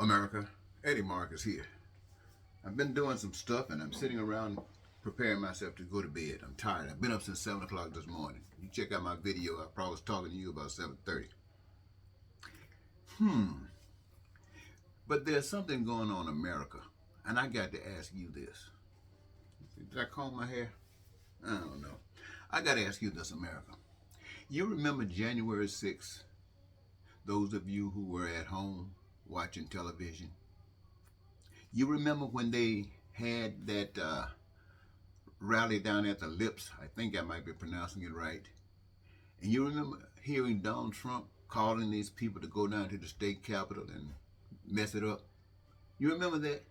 America, Eddie Marcus here. I've been doing some stuff and I'm sitting around preparing myself to go to bed. I'm tired. I've been up since 7 o'clock this morning. You check out my video, I probably was talking to you about 7:30. But there's something going on in America, and I got to ask you this. Did I comb my hair? I don't know. I got to ask you this, America. You remember January 6th? Those of you who were at home watching television. You remember when they had that rally down at the Lips? I think I might be pronouncing it right. And you remember hearing Donald Trump calling these people to go down to the state capitol and mess it up? You remember that?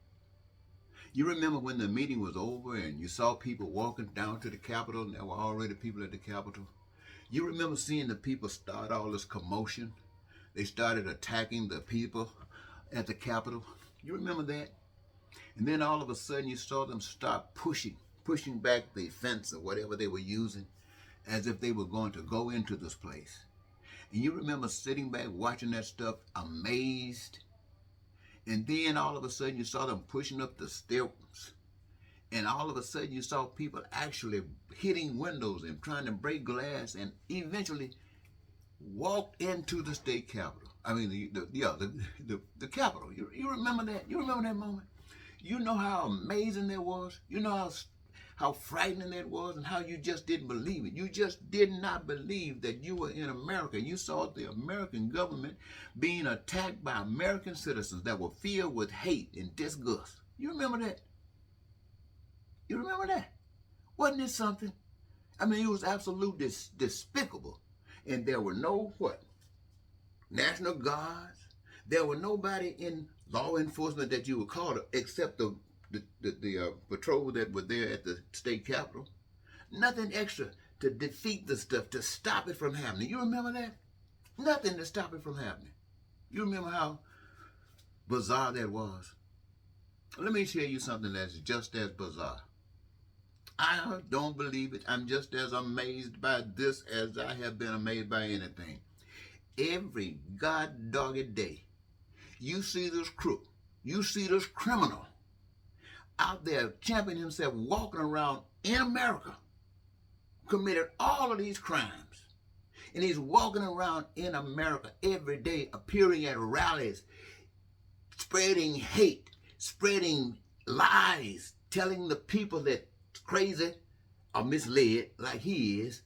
You remember when the meeting was over and you saw people walking down to the capitol and there were already people at the capitol? You remember seeing the people start all this commotion? They started attacking the people at the capitol. You remember that? And then all of a sudden you saw them start pushing back the fence or whatever they were using as if they were going to go into this place. And you remember sitting back watching that stuff amazed. And then all of a sudden you saw them pushing up the steps. And all of a sudden you saw people actually hitting windows and trying to break glass and eventually walked into the state capitol. I mean, the capitol. You remember that? You remember that moment? You know how amazing that was? You know how frightening that was and how you just didn't believe it. You just did not believe that you were in America. You saw the American government being attacked by American citizens that were filled with hate and disgust. You remember that? You remember that? Wasn't it something? I mean, it was absolutely despicable. And there were no National Guards. There were nobody in law enforcement that you would call it except the patrol that were there at the state capitol. Nothing extra to defeat the stuff, to stop it from happening. You remember that? Nothing to stop it from happening. You remember how bizarre that was? Let me tell you something that's just as bizarre. I don't believe it. I'm just as amazed by this as I have been amazed by anything. Every god-dogged day, you see this crook, you see this criminal out there championing himself, walking around in America, committed all of these crimes. And he's walking around in America every day, appearing at rallies, spreading hate, spreading lies, telling the people that crazy or misled like he is,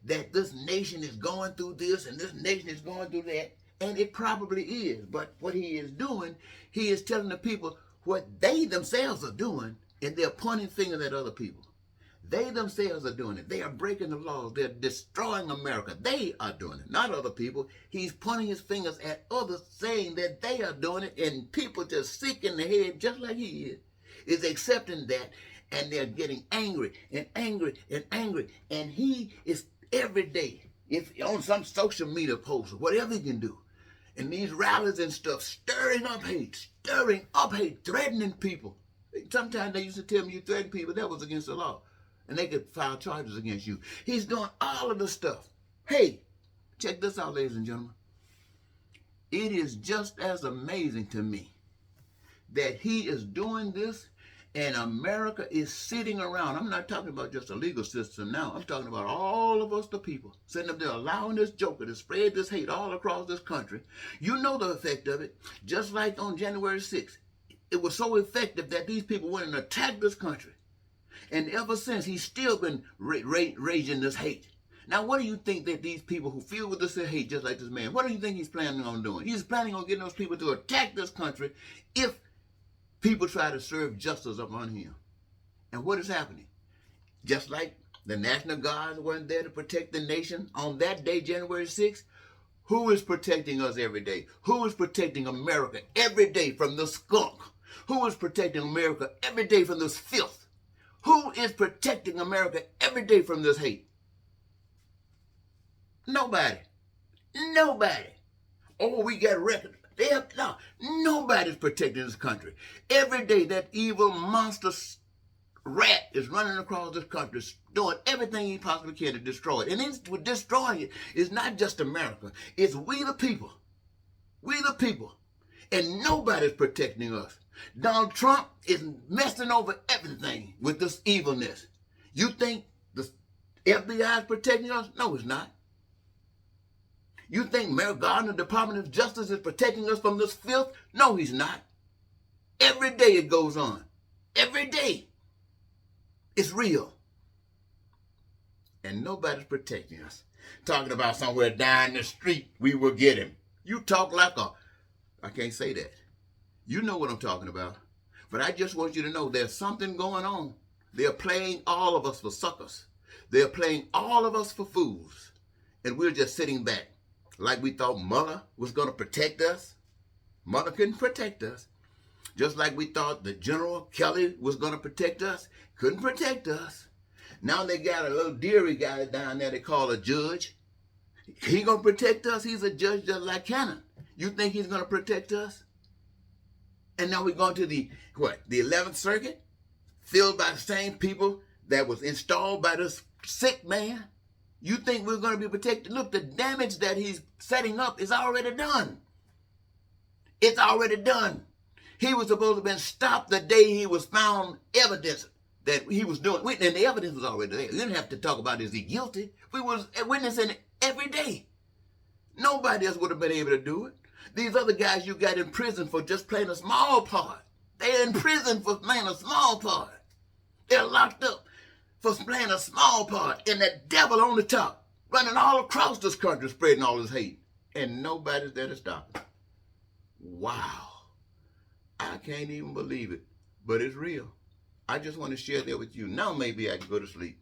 that this nation is going through this and this nation is going through that, and it probably is. But what he is doing, he is telling the people what they themselves are doing, and they're pointing fingers at other people. They themselves are doing it. They are breaking the laws. They're destroying America. They are doing it, not other people. He's pointing his fingers at others, saying that they are doing it, and people just sick in the head, just like he is accepting that. And they're getting angry and angry and angry. And he is every day, if on some social media post or whatever he can do, in these rallies and stuff, stirring up hate, threatening people. Sometimes they used to tell me you threaten people, that was against the law. And they could file charges against you. He's doing all of this stuff. Hey, check this out, ladies and gentlemen. It is just as amazing to me that he is doing this and America is sitting around. I'm not talking about just the legal system now. I'm talking about all of us, the people, sitting up there allowing this joker to spread this hate all across this country. You know the effect of it. Just like on January 6th, it was so effective that these people went and attacked this country. And ever since, he's still been raging this hate. Now, what do you think that these people who feel with this hate, just like this man, what do you think he's planning on doing? He's planning on getting those people to attack this country if people try to serve justice upon him. And what is happening? Just like the National Guards weren't there to protect the nation on that day, January 6th, who is protecting us every day? Who is protecting America every day from the skunk? Who is protecting America every day from this filth? Who is protecting America every day from this hate? Nobody. Nobody. Oh, we got records. No, nobody's protecting this country. Every day that evil monster rat is running across this country, doing everything he possibly can to destroy it. And it's destroying it. It's not just America. It's we the people. We the people. And nobody's protecting us. Donald Trump is messing over everything with this evilness. You think the FBI is protecting us? No, it's not. You think Merrick Garland, the Department of Justice, is protecting us from this filth? No, he's not. Every day it goes on. Every day. It's real. And nobody's protecting us. Talking about somewhere down the street we will get him. You talk like I can't say that. You know what I'm talking about. But I just want you to know there's something going on. They're playing all of us for suckers. They're playing all of us for fools. And we're just sitting back like we thought Mother was going to protect us. Mother couldn't protect us. Just like we thought the General Kelly was going to protect us. Couldn't protect us. Now they got a little dearie guy down there they call a judge. He going to protect us? He's a judge just like Cannon. You think he's going to protect us? And now we're going to the 11th Circuit? Filled by the same people that was installed by this sick man? You think we're going to be protected? Look, the damage that he's setting up is already done. It's already done. He was supposed to have been stopped the day he was found evidence that he was doing. And the evidence was already there. You didn't have to talk about is he guilty. We was witnessing it every day. Nobody else would have been able to do it. These other guys you got in prison for just playing a small part. They're in prison for playing a small part. They're locked up for playing a small part. And the devil on the top, running all across this country, spreading all his hate. And nobody's there to stop it. Wow. I can't even believe it. But it's real. I just want to share that with you. Now maybe I can go to sleep.